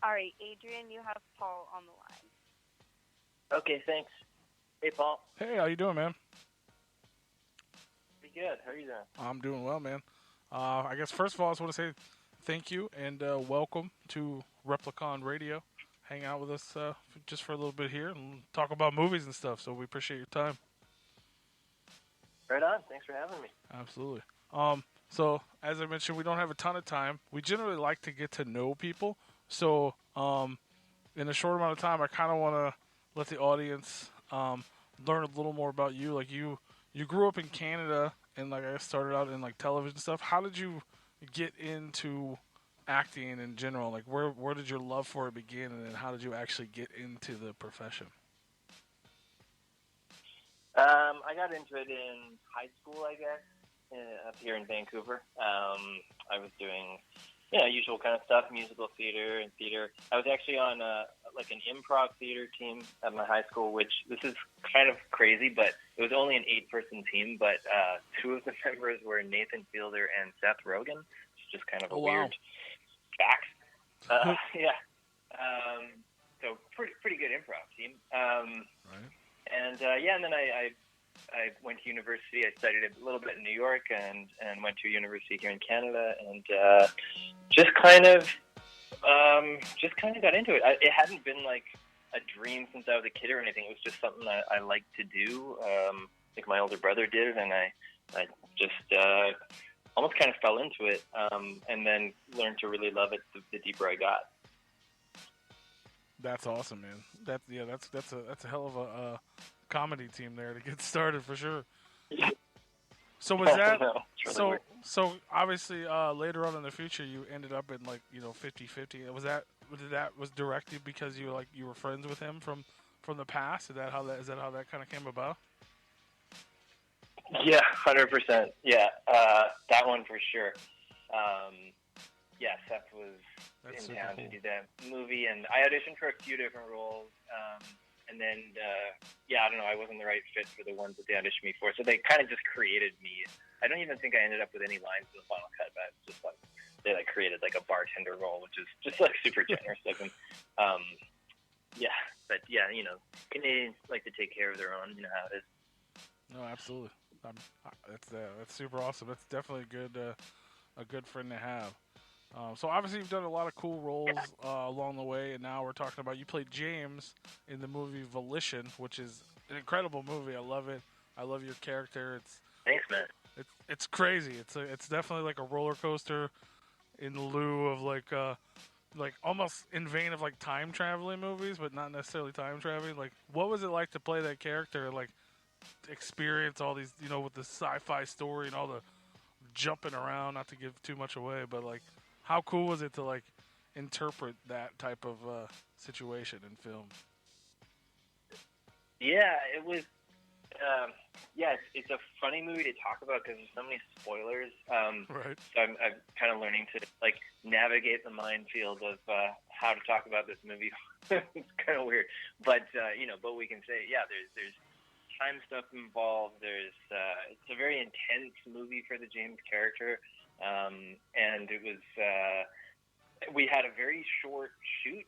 All right, Adrian, you have Paul on the line. Okay, thanks. Hey, Paul. Hey, how you doing, man? Pretty good. How are you doing? I'm doing well, man. I guess first of all, I just want to say thank you and welcome to Replicon Radio. Hang out with us just for a little bit here and talk about movies and stuff. So we appreciate your time. Right on. Thanks for having me. Absolutely. So as I mentioned, we don't have a ton of time. We generally like to get to know people. So in a short amount of time, I kind of want to let the audience learn a little more about you. Like you grew up in Canada and like I started out in like television stuff. How did you get into acting in general? Like where did your love for it begin, and then how did you actually get into the profession? I got into it in high school, I guess, up here in Vancouver. I was doing, usual kind of stuff, musical theater and theater. I was actually on like an improv theater team at my high school, which this is kind of crazy, but it was only an 8-person team, but two of the members were Nathan Fielder and Seth Rogen, which is just kind of a weird fact. Yeah. So pretty good improv team. Right. And and then I went to university. I studied a little bit in New York and went to university here in Canada, and just kind of got into it. It hadn't been like a dream since I was a kid or anything. It was just something I liked to do. Like my older brother did, and I just almost kind of fell into it, and then learned to really love it the deeper I got. That's awesome, man. That's a hell of a comedy team there to get started for sure. So was that really so obviously later on in the future you ended up in like 50-50. Was directed because you were friends with him from the past? Is that how that kind of came about? Yeah, 100%. Yeah, that one for sure. Seth was in town to do that movie, and I auditioned for a few different roles. And then, I don't know, I wasn't the right fit for the ones that they auditioned me for, so they kind of just created me. I don't even think I ended up with any lines in the final cut, but it's just like they created like a bartender role, which is just like super generous of them. Canadians like to take care of their own. You know how it is. No, absolutely. That's super awesome. That's definitely a good friend to have. So obviously you've done a lot of cool roles along the way, and now we're talking about you played James in the movie Volition, which is an incredible movie. I love it. I love your character. Thanks, man. It's crazy. It's definitely like a roller coaster in lieu of like almost in vein of like time traveling movies, but not necessarily time traveling. Like, what was it like to play that character? Like, experience all these, with the sci-fi story and all the jumping around. Not to give too much away, but like, how cool was it to like interpret that type of situation in film? Yeah, it was. It's a funny movie to talk about because there's so many spoilers. Right. So I'm kind of learning to like navigate the minefield of how to talk about this movie. It's kind of weird, but but we can say there's time stuff involved. It's a very intense movie for the James character, and it was. We had a very short shoot.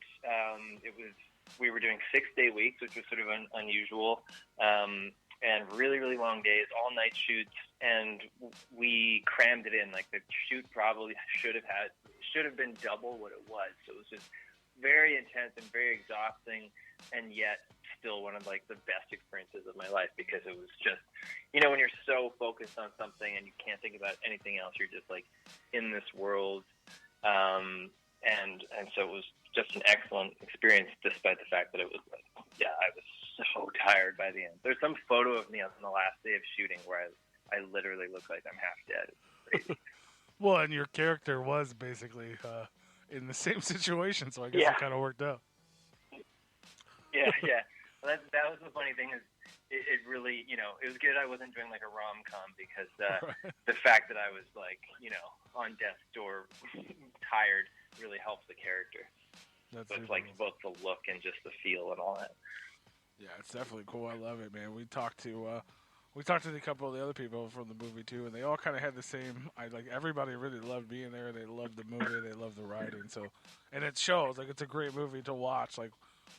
We were doing 6-day weeks, which was sort of unusual, and really, really long days, all night shoots, and we crammed it in. Like the shoot probably should have been double what it was. So it was just very intense and very exhausting, and yet still one of like the best experiences of my life because it was just, when you're so focused on something and you can't think about anything else, you're just like in this world. And so it was just an excellent experience, despite the fact that it was like, I was so tired by the end. There's some photo of me on the last day of shooting where I literally look like I'm half dead. It's crazy. Well, and your character was basically in the same situation, so I guess it kind of worked out. Yeah. Well, that was the funny thing is it really, it was good I wasn't doing like a rom-com because the fact that I was like, on death's door, tired, really helps the character. So it's like both the look and just the feel and all that. Yeah, it's definitely cool. I love it, man. We talked to we talked to a couple of the other people from the movie too, and they all kind of had the same. Like everybody really loved being there. They loved the movie. They loved the writing. So, and it shows. Like it's a great movie to watch. Like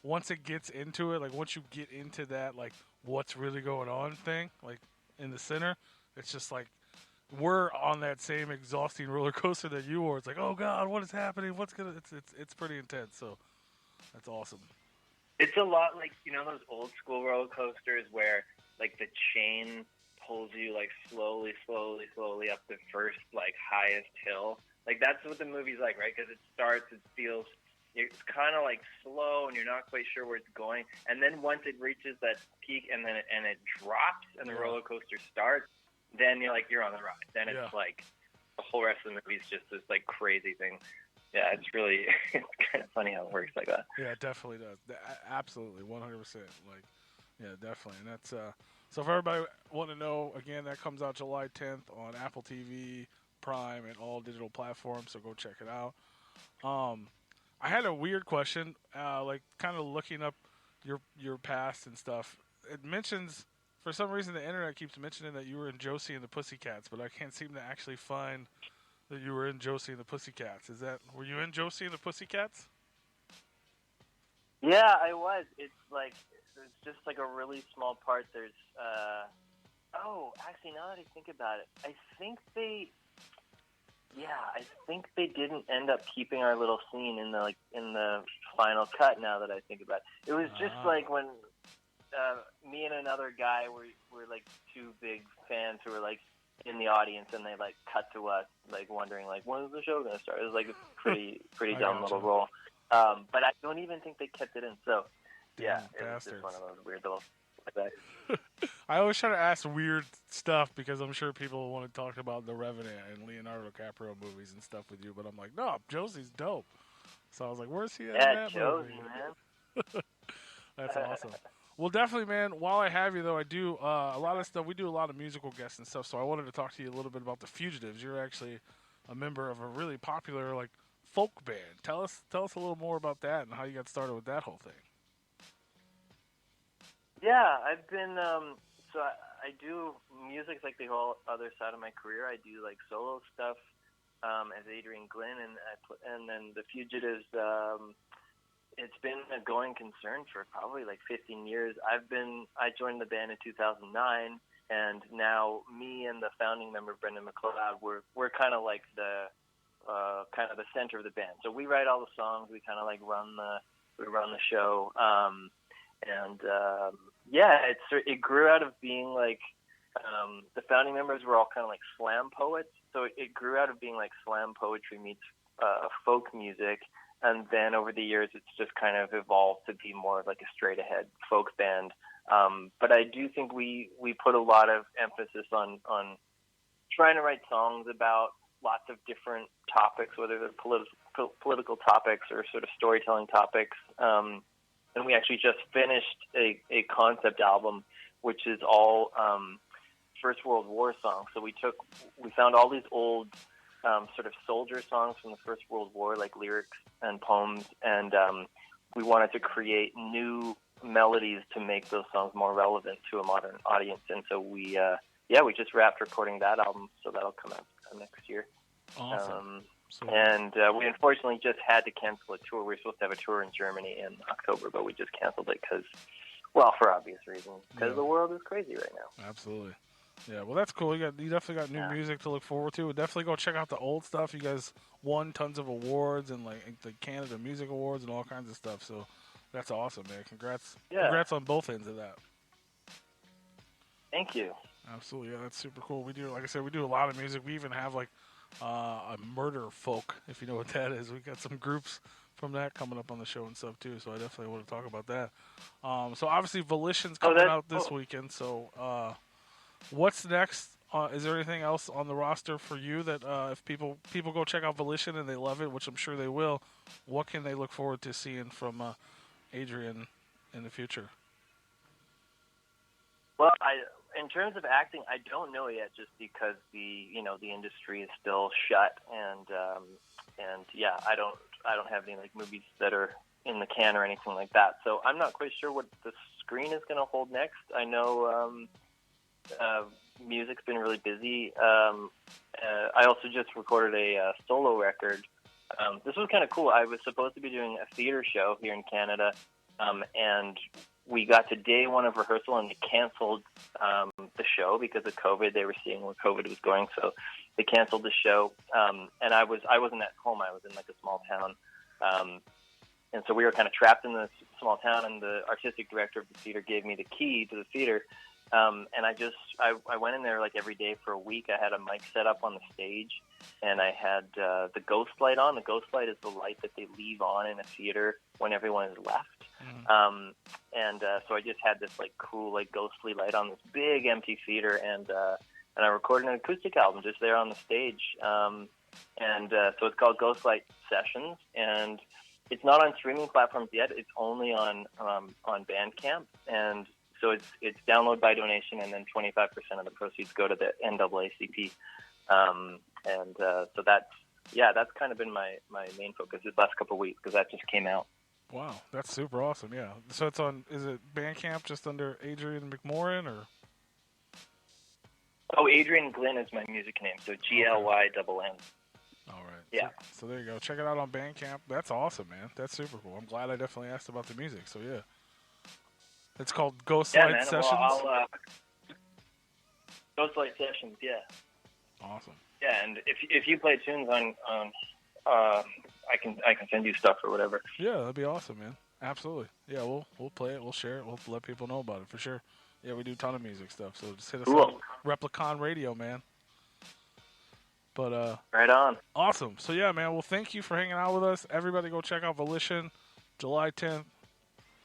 once it gets into it, like once you get into that, like what's really going on thing, like in the center, it's just like we're on that same exhausting roller coaster that you were. It's like, oh God, what is happening? What's gonna? It's pretty intense. So that's awesome. It's a lot like, those old school roller coasters where, like, the chain pulls you, like, slowly, slowly, slowly up the first, like, highest hill. Like, that's what the movie's like, right? Because it starts, it feels, it's kind of, like, slow, and you're not quite sure where it's going. And then once it reaches that peak and then it drops and the roller coaster starts, then you're, like, you're on the ride. Then it's, like, the whole rest of the movie is just this, like, crazy thing. Yeah, it's really it's kind of funny how it works like that. Yeah, it definitely does. Absolutely, 100%. Like, yeah, definitely. And that's so for everybody want to know, again, that comes out July 10th on Apple TV, Prime, and all digital platforms. So go check it out. I had a weird question, like kind of looking up your past and stuff. It mentions, for some reason, the internet keeps mentioning that you were in Josie and the Pussycats, but I can't seem to actually find that you were in Josie and the Pussycats. Were you in Josie and the Pussycats? Yeah, I was. It's just like a really small part. There's, actually, now that I think about it, I think they didn't end up keeping our little scene in the final cut. Now that I think about it, it was just like when me and another guy were like two big fans who were like in the audience, and they like cut to us like wondering like when is the show gonna start. It was like a pretty dumb little role, but I don't even think they kept it in. So yeah, it was just one of those weird little like that. I always try to ask weird stuff because I'm sure people want to talk about The Revenant and Leonardo DiCaprio movies and stuff with you, but I'm like, no, Josie's dope. So I was like, where's he at? Yeah, that Josie, movie? man. That's awesome. Well, definitely, man. While I have you, though, I do a lot of stuff. We do a lot of musical guests and stuff, so I wanted to talk to you a little bit about the Fugitives. You're actually a member of a really popular like folk band. Tell us a little more about that and how you got started with that whole thing. Yeah, I've been I do music like the whole other side of my career. I do like solo stuff as Adrian Glynn, and then the Fugitives. It's been a going concern for probably like 15 years. I joined the band in 2009, and now me and the founding member Brendan McLeod, we're kind of like the center of the band. So we write all the songs. We kind of like run the show. It grew out of being like the founding members were all kind of like slam poets. So it grew out of being like slam poetry meets folk music. And then over the years, it's just kind of evolved to be more of like a straight ahead folk band. But I do think we put a lot of emphasis on trying to write songs about lots of different topics, whether they're political topics or sort of storytelling topics. And we actually just finished a concept album, which is all First World War songs. So we found all these old sort of soldier songs from the First World War, like lyrics and poems, and we wanted to create new melodies to make those songs more relevant to a modern audience. And so we just wrapped recording that album, so that'll come out next year. Awesome. And we unfortunately just had to cancel a tour. We were supposed to have a tour in Germany in October, but we just canceled it because, well, for obvious reasons, because the world is crazy right now. Absolutely. Yeah, well, that's cool. You definitely got new music to look forward to. Definitely go check out the old stuff. You guys won tons of awards and like the Canada Music Awards and all kinds of stuff. So that's awesome, man. Congrats on both ends of that. Thank you. Absolutely, yeah, that's super cool. We do, like I said, we do a lot of music. We even have like a murder folk, if you know what that is. We got some groups from that coming up on the show and stuff too. So I definitely want to talk about that. So obviously, Volition's coming out this weekend. So. What's next? Is there anything else on the roster for you that if people go check out Volition and they love it, which I'm sure they will, what can they look forward to seeing from Adrian in the future? Well, in terms of acting, I don't know yet, just because the industry is still shut, and I don't have any like movies that are in the can or anything like that. So I'm not quite sure what the screen is going to hold next. I know. music's been really busy. I also just recorded a solo record. This was kind of cool. I was supposed to be doing a theater show here in Canada, and we got to day one of rehearsal, and they canceled the show because of COVID. They were seeing where COVID was going, so they canceled the show. And I wasn't at home. I was in like a small town, and so we were kind of trapped in this small town. And the artistic director of the theater gave me the key to the theater. And I went in there like every day for a week. I had a mic set up on the stage, and I had the ghost light on. The ghost light is the light that they leave on in a theater when everyone is left. So I just had this like cool like ghostly light on this big empty theater, and I recorded an acoustic album just there on the stage. So it's called Ghost Light Sessions, and it's not on streaming platforms yet. It's only on Bandcamp, and so it's download by donation, and then 25% of the proceeds go to the NAACP. So that's kind of been my main focus this last couple of weeks, because that just came out. Wow, that's super awesome. Yeah. So it's on. Is it Bandcamp just under Adrian McMorran or? Oh, Adrian Glynn is my music name. So GLYNN. All right. Yeah. So there you go. Check it out on Bandcamp. That's awesome, man. That's super cool. I'm glad I definitely asked about the music. So yeah. It's called Ghost Light Sessions. Well, Ghost Light Sessions, yeah. Awesome. Yeah, and if you play tunes on I can send you stuff or whatever. Yeah, that'd be awesome, man. Absolutely. Yeah, we'll play it. We'll share it. We'll let people know about it for sure. Yeah, we do a ton of music stuff. So just hit us up. Replicon Radio, man. But right on. Awesome. So yeah, man. Well, thank you for hanging out with us. Everybody, go check out Volition, July 10th,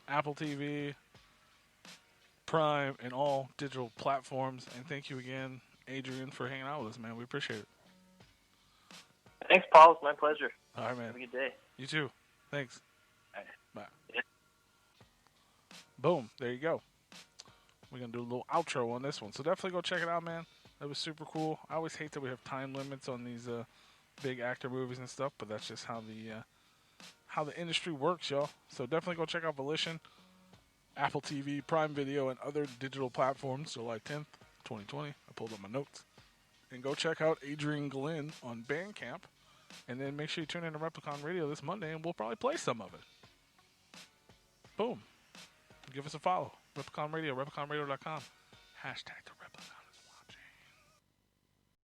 Apple TV, Prime, and all digital platforms. And thank you again, Adrian, for hanging out with us, man. We appreciate it. Thanks, Paul. It's my pleasure. All right, man. Have a good day. You too. Thanks. All right. Bye. Yeah. Boom. There you go. We're going to do a little outro on this one. So definitely go check it out, man. That was super cool. I always hate that we have time limits on these big actor movies and stuff, but that's just how the industry works, y'all. So definitely go check out Volition, Apple TV, Prime Video, and other digital platforms. July 10th, 2020. I pulled up my notes. And go check out Adrian Glynn on Bandcamp. And then make sure you tune in to Replicon Radio this Monday, and we'll probably play some of it. Boom. Give us a follow. Replicon Radio, repliconradio.com. # the